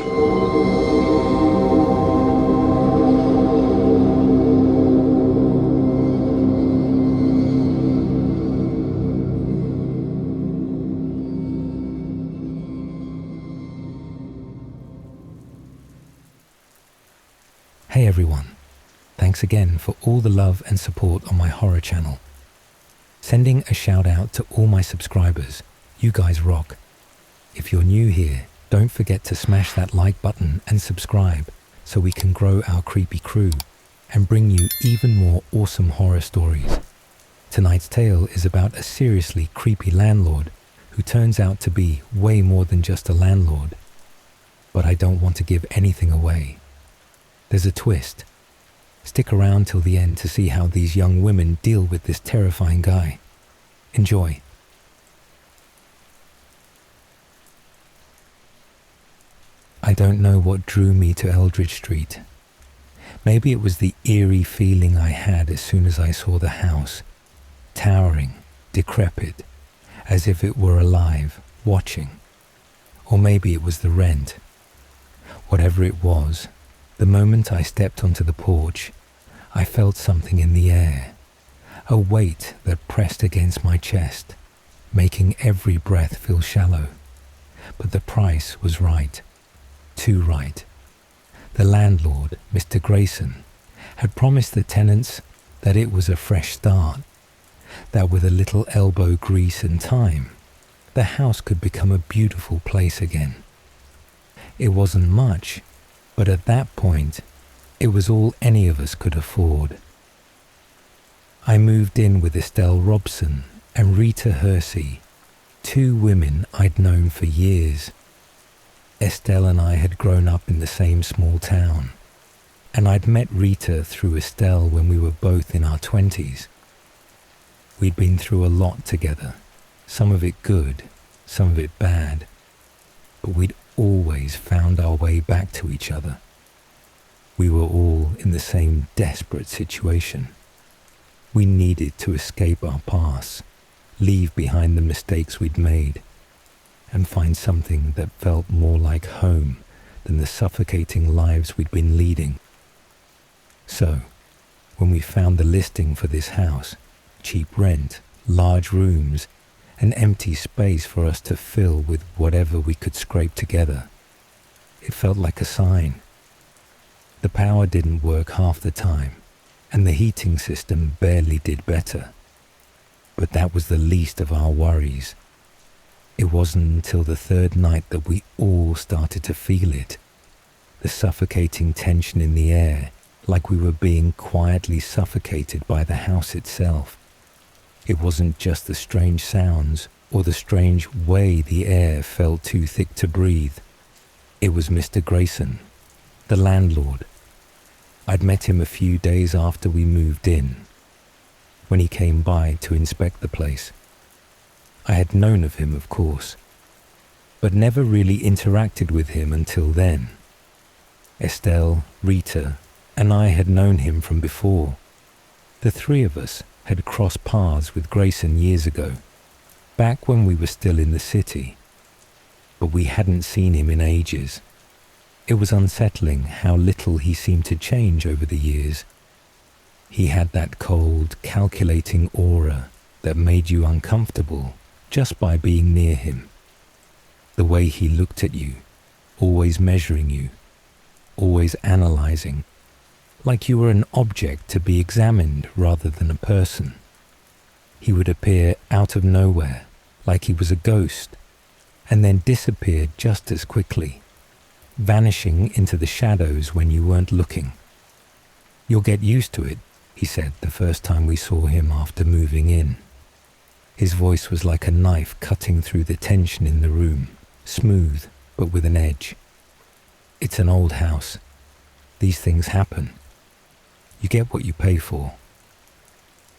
Hey everyone, thanks again for all the love and support on my horror channel. Sending a shout out to all my subscribers, you guys rock. If you're new here, don't forget to smash that like button and subscribe so we can grow our creepy crew and bring you even more awesome horror stories. Tonight's tale is about a seriously creepy landlord who turns out to be way more than just a landlord. But I don't want to give anything away. There's a twist. Stick around till the end to see how these young women deal with this terrifying guy. Enjoy. I don't know what drew me to Eldridge Street. Maybe it was the eerie feeling I had as soon as I saw the house, towering, decrepit, as if it were alive, watching. Or maybe it was the rent. Whatever it was, the moment I stepped onto the porch, I felt something in the air, a weight that pressed against my chest, making every breath feel shallow. But the price was right, too right. The landlord, Mr. Grayson, had promised the tenants that it was a fresh start, that with a little elbow grease and time, the house could become a beautiful place again. It wasn't much, but at that point, it was all any of us could afford. I moved in with Estelle Robson and Rita Hersey, two women I'd known for years. Estelle and I had grown up in the same small town, and I'd met Rita through Estelle when we were both in our 20s. We'd been through a lot together, some of it good, some of it bad, but we'd always found our way back to each other. We were all in the same desperate situation. We needed to escape our past, leave behind the mistakes we'd made, and find something that felt more like home than the suffocating lives we'd been leading. So, when we found the listing for this house, cheap rent, large rooms, an empty space for us to fill with whatever we could scrape together, it felt like a sign. The power didn't work half the time, and the heating system barely did better. But that was the least of our worries. It wasn't until the third night that we all started to feel it, the suffocating tension in the air, like we were being quietly suffocated by the house itself. It wasn't just the strange sounds or the strange way the air felt too thick to breathe. It was Mr. Grayson, the landlord. I'd met him a few days after we moved in, when he came by to inspect the place. I had known of him, of course, but never really interacted with him until then. Estelle, Rita, and I had known him from before. The three of us had crossed paths with Grayson years ago, back when we were still in the city, but we hadn't seen him in ages. It was unsettling how little he seemed to change over the years. He had that cold, calculating aura that made you uncomfortable just by being near him. The way he looked at you, always measuring you, always analyzing, like you were an object to be examined rather than a person. He would appear out of nowhere, like he was a ghost, and then disappear just as quickly, vanishing into the shadows when you weren't looking. "You'll get used to it," he said the first time we saw him after moving in. His voice was like a knife cutting through the tension in the room, smooth but with an edge. "It's an old house. These things happen. You get what you pay for."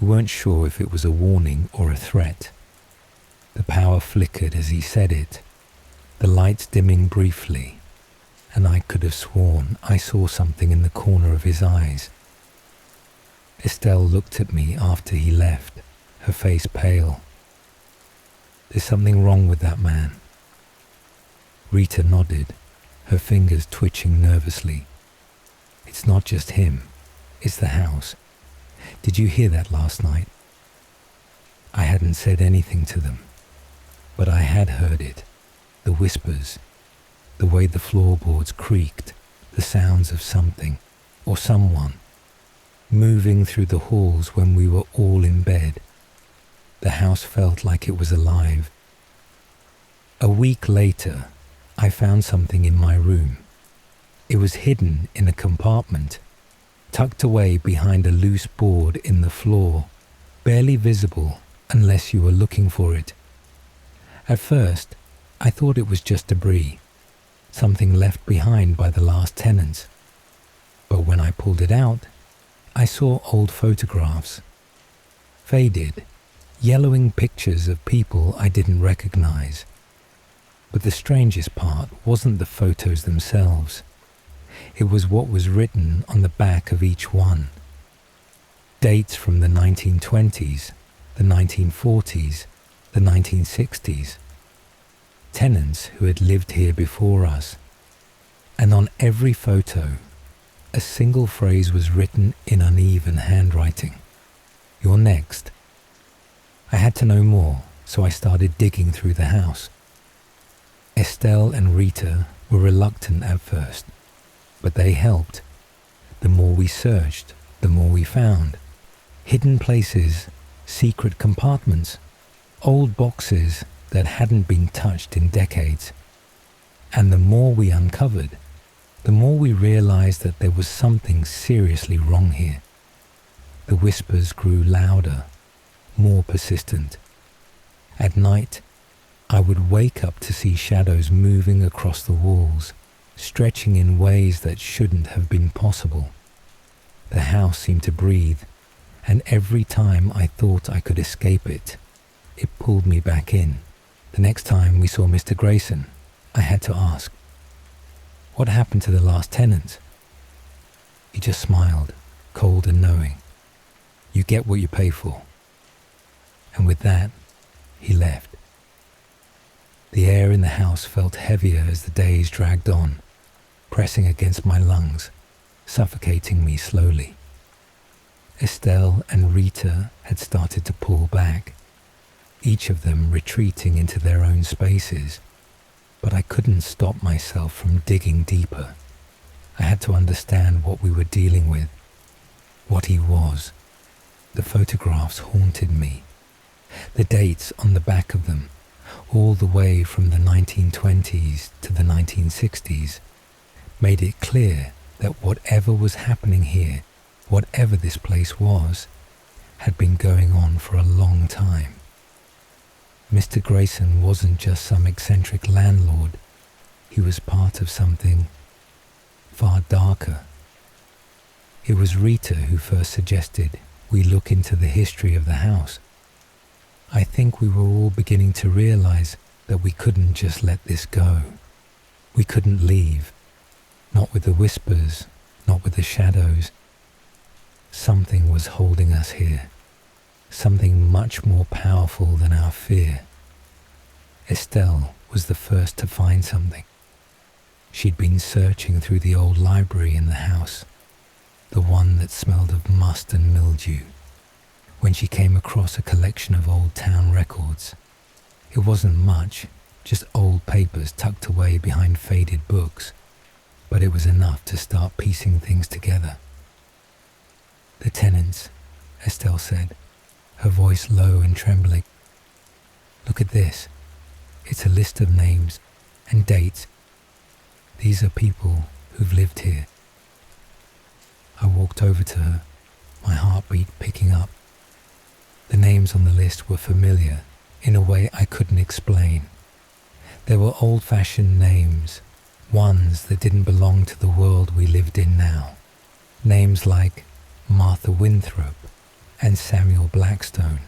We weren't sure if it was a warning or a threat. The power flickered as he said it, the lights dimming briefly, and I could have sworn I saw something in the corner of his eyes. Estelle looked at me after he left, her face pale. "There's something wrong with that man." Rita nodded, her fingers twitching nervously. "It's not just him, it's the house. Did you hear that last night?" I hadn't said anything to them, but I had heard it. The whispers, the way the floorboards creaked, the sounds of something, or someone, moving through the halls when we were all in bed. The house felt like it was alive. A week later, I found something in my room. It was hidden in a compartment, tucked away behind a loose board in the floor, barely visible unless you were looking for it. At first, I thought it was just debris, something left behind by the last tenants. But when I pulled it out, I saw old photographs. Faded, yellowing pictures of people I didn't recognize. But the strangest part wasn't the photos themselves. It was what was written on the back of each one. Dates from the 1920s, the 1940s, the 1960s. Tenants who had lived here before us. And on every photo, a single phrase was written in uneven handwriting. "You're next." I had to know more, so I started digging through the house. Estelle and Rita were reluctant at first, but they helped. The more we searched, the more we found. Hidden places, secret compartments, old boxes that hadn't been touched in decades. And the more we uncovered, the more we realized that there was something seriously wrong here. The whispers grew louder, more persistent. At night, I would wake up to see shadows moving across the walls, stretching in ways that shouldn't have been possible. The house seemed to breathe, and every time I thought I could escape it, it pulled me back in. The next time we saw Mr. Grayson, I had to ask, "What happened to the last tenant?" He just smiled, cold and knowing. "You get what you pay for." And with that, he left. The air in the house felt heavier as the days dragged on, pressing against my lungs, suffocating me slowly. Estelle and Rita had started to pull back, each of them retreating into their own spaces, but I couldn't stop myself from digging deeper. I had to understand what we were dealing with, what he was. The photographs haunted me. The dates on the back of them, all the way from the 1920s to the 1960s, made it clear that whatever was happening here, whatever this place was, had been going on for a long time. Mr. Grayson wasn't just some eccentric landlord. He was part of something far darker. It was Rita who first suggested we look into the history of the house. I think we were all beginning to realize that we couldn't just let this go. We couldn't leave. Not with the whispers, not with the shadows. Something was holding us here. Something much more powerful than our fear. Estelle was the first to find something. She'd been searching through the old library in the house, the one that smelled of must and mildew, when she came across a collection of old town records. It wasn't much, just old papers tucked away behind faded books, but it was enough to start piecing things together. "The tenants," Estelle said, her voice low and trembling. "Look at this. It's a list of names and dates. These are people who've lived here." I walked over to her, my heartbeat picking up. The names on the list were familiar in a way I couldn't explain. There were old-fashioned names, ones that didn't belong to the world we lived in now. Names like Martha Winthrop and Samuel Blackstone.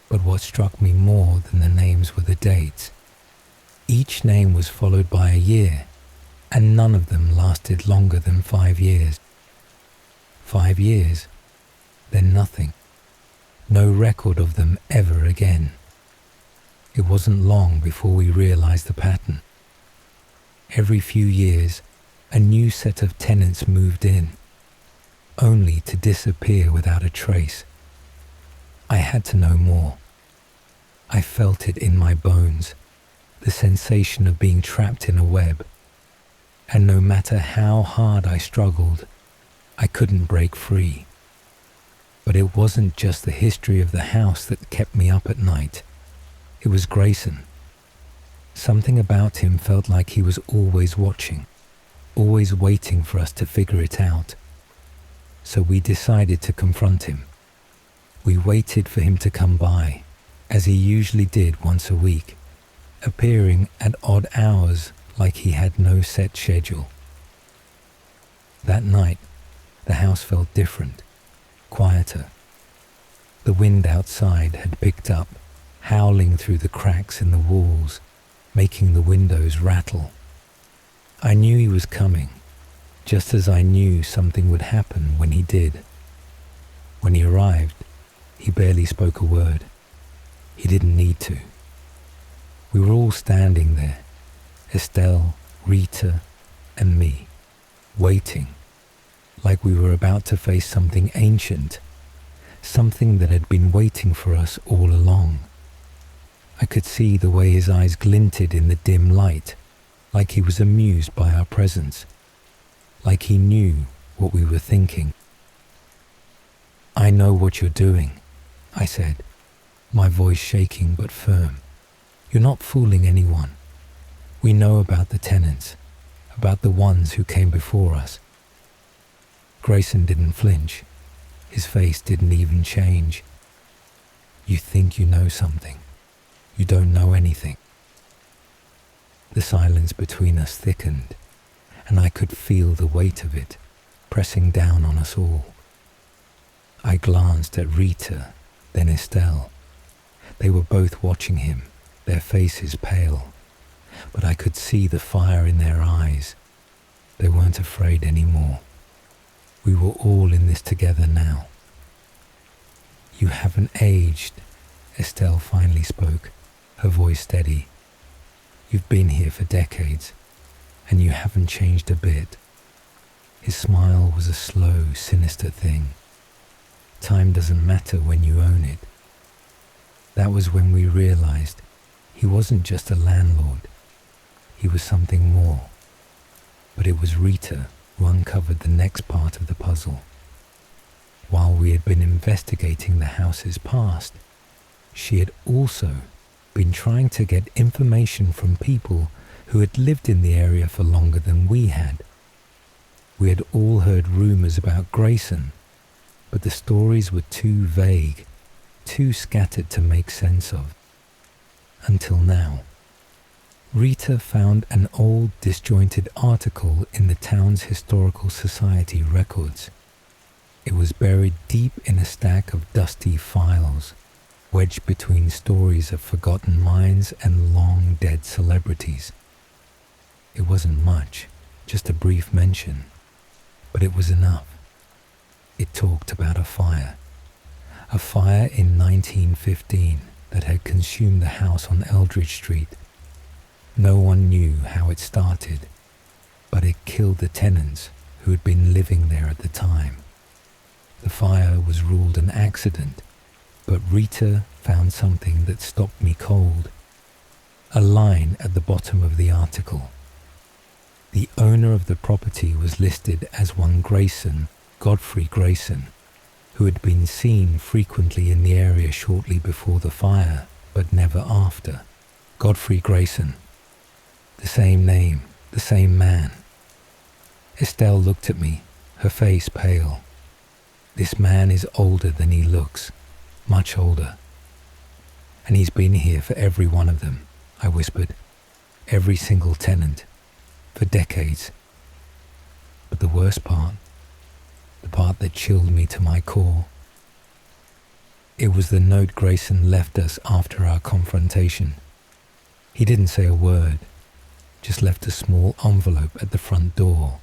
But what struck me more than the names were the dates. Each name was followed by a year, and none of them lasted longer than 5 years. 5 years, then nothing. No record of them ever again. It wasn't long before we realized the pattern. Every few years, a new set of tenants moved in, only to disappear without a trace. I had to know more. I felt it in my bones, the sensation of being trapped in a web, and no matter how hard I struggled, I couldn't break free. But it wasn't just the history of the house that kept me up at night. It was Grayson. Something about him felt like he was always watching, always waiting for us to figure it out. So we decided to confront him. We waited for him to come by, as he usually did once a week, appearing at odd hours like he had no set schedule. That night, the house felt different, quieter. The wind outside had picked up, howling through the cracks in the walls, making the windows rattle. I knew he was coming, just as I knew something would happen when he did. When he arrived, he barely spoke a word. He didn't need to. We were all standing there, Estelle, Rita, and me, waiting, like we were about to face something ancient, something that had been waiting for us all along. I could see the way his eyes glinted in the dim light, like he was amused by our presence, like he knew what we were thinking. "I know what you're doing," I said, my voice shaking but firm. "You're not fooling anyone. We know about the tenants, about the ones who came before us." Grayson didn't flinch. His face didn't even change. "You think you know something. You don't know anything." The silence between us thickened, and I could feel the weight of it pressing down on us all. I glanced at Rita, then Estelle. They were both watching him, their faces pale, but I could see the fire in their eyes. They weren't afraid anymore. We were all in this together now. "You haven't aged," Estelle finally spoke, her voice steady. "You've been here for decades, and you haven't changed a bit." His smile was a slow, sinister thing. Time doesn't matter when you own it. That was when we realized he wasn't just a landlord. He was something more. But it was Rita who uncovered the next part of the puzzle. While we had been investigating the house's past, she had also been trying to get information from people who had lived in the area for longer than we had. We had all heard rumors about Grayson, but the stories were too vague, too scattered to make sense of. Until now. Rita found an old disjointed article in the town's historical society records. It was buried deep in a stack of dusty files, wedged between stories of forgotten mines and long-dead celebrities. It wasn't much, just a brief mention, but it was enough. It talked about a fire in 1915 that had consumed the house on Eldridge Street. No one knew how it started, but it killed the tenants who had been living there at the time. The fire was ruled an accident, but Rita found something that stopped me cold. A line at the bottom of the article. The owner of the property was listed as one Grayson, Godfrey Grayson, who had been seen frequently in the area shortly before the fire, but never after. Godfrey Grayson. The same name, the same man. Estelle looked at me, her face pale. "This man is older than he looks, much older. And he's been here for every one of them," I whispered. "Every single tenant. For decades. But the worst part, the part that chilled me to my core, it was the note Grayson left us after our confrontation. He didn't say a word, just left a small envelope at the front door,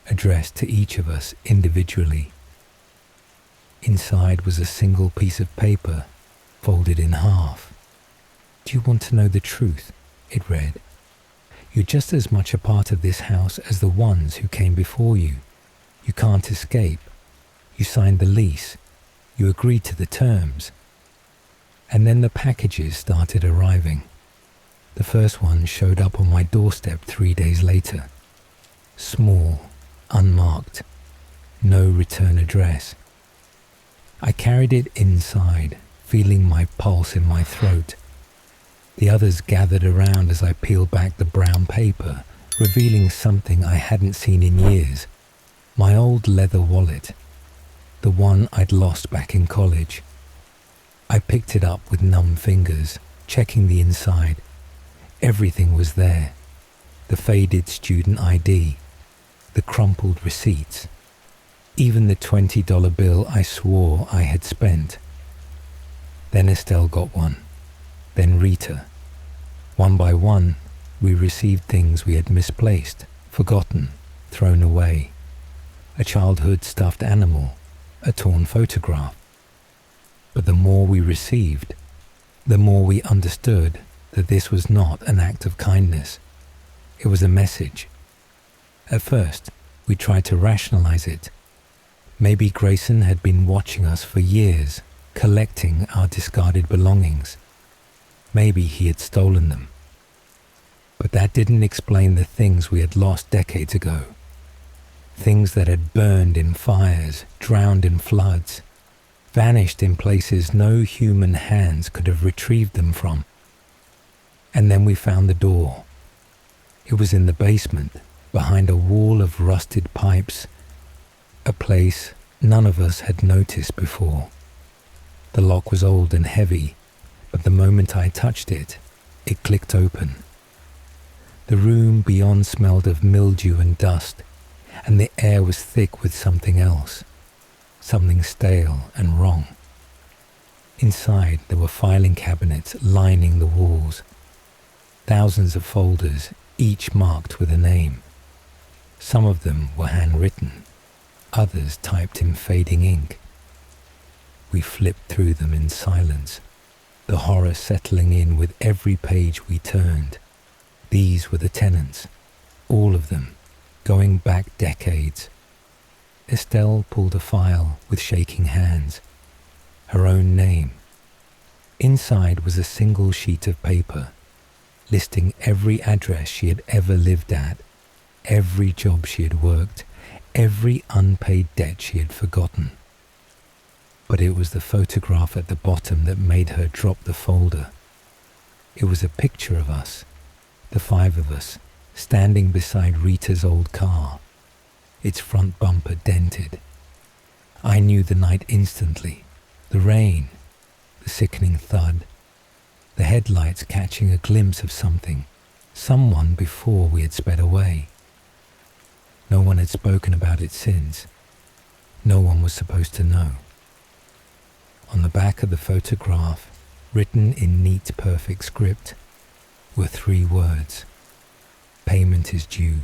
addressed to each of us individually. Inside was a single piece of paper, folded in half. "Do you want to know the truth?" it read. You're just as much a part of this house as the ones who came before you. You can't escape. You signed the lease. You agreed to the terms. And then the packages started arriving. The first one showed up on my doorstep 3 days later. Small, unmarked, no return address. I carried it inside, feeling my pulse in my throat. The others gathered around as I peeled back the brown paper, revealing something I hadn't seen in years. My old leather wallet, the one I'd lost back in college. I picked it up with numb fingers, checking the inside. Everything was there. The faded student ID, the crumpled receipts, even the $20 bill I swore I had spent. Then Estelle got one, then Rita. One by one, we received things we had misplaced, forgotten, thrown away. A childhood stuffed animal, a torn photograph. But the more we received, the more we understood that this was not an act of kindness. It was a message. At first, we tried to rationalize it. Maybe Grayson had been watching us for years, collecting our discarded belongings. Maybe he had stolen them. But that didn't explain the things we had lost decades ago. Things that had burned in fires, drowned in floods, vanished in places no human hands could have retrieved them from. And then we found the door. It was in the basement, behind a wall of rusted pipes, a place none of us had noticed before. The lock was old and heavy, but the moment I touched it, it clicked open. The room beyond smelled of mildew and dust, and the air was thick with something else, something stale and wrong. Inside there were filing cabinets lining the walls, thousands of folders, each marked with a name. Some of them were handwritten, others typed in fading ink. We flipped through them in silence, the horror settling in with every page we turned. These were the tenants, all of them, going back decades. Estelle pulled a file with shaking hands, her own name. Inside was a single sheet of paper, listing every address she had ever lived at, every job she had worked, every unpaid debt she had forgotten. But it was the photograph at the bottom that made her drop the folder. It was a picture of us, the 5 of us, standing beside Rita's old car, its front bumper dented. I knew the night instantly, the rain, the sickening thud, the headlights catching a glimpse of something, someone before we had sped away. No one had spoken about it since. No one was supposed to know. On the back of the photograph, written in neat, perfect script, were 3 words. Payment is due.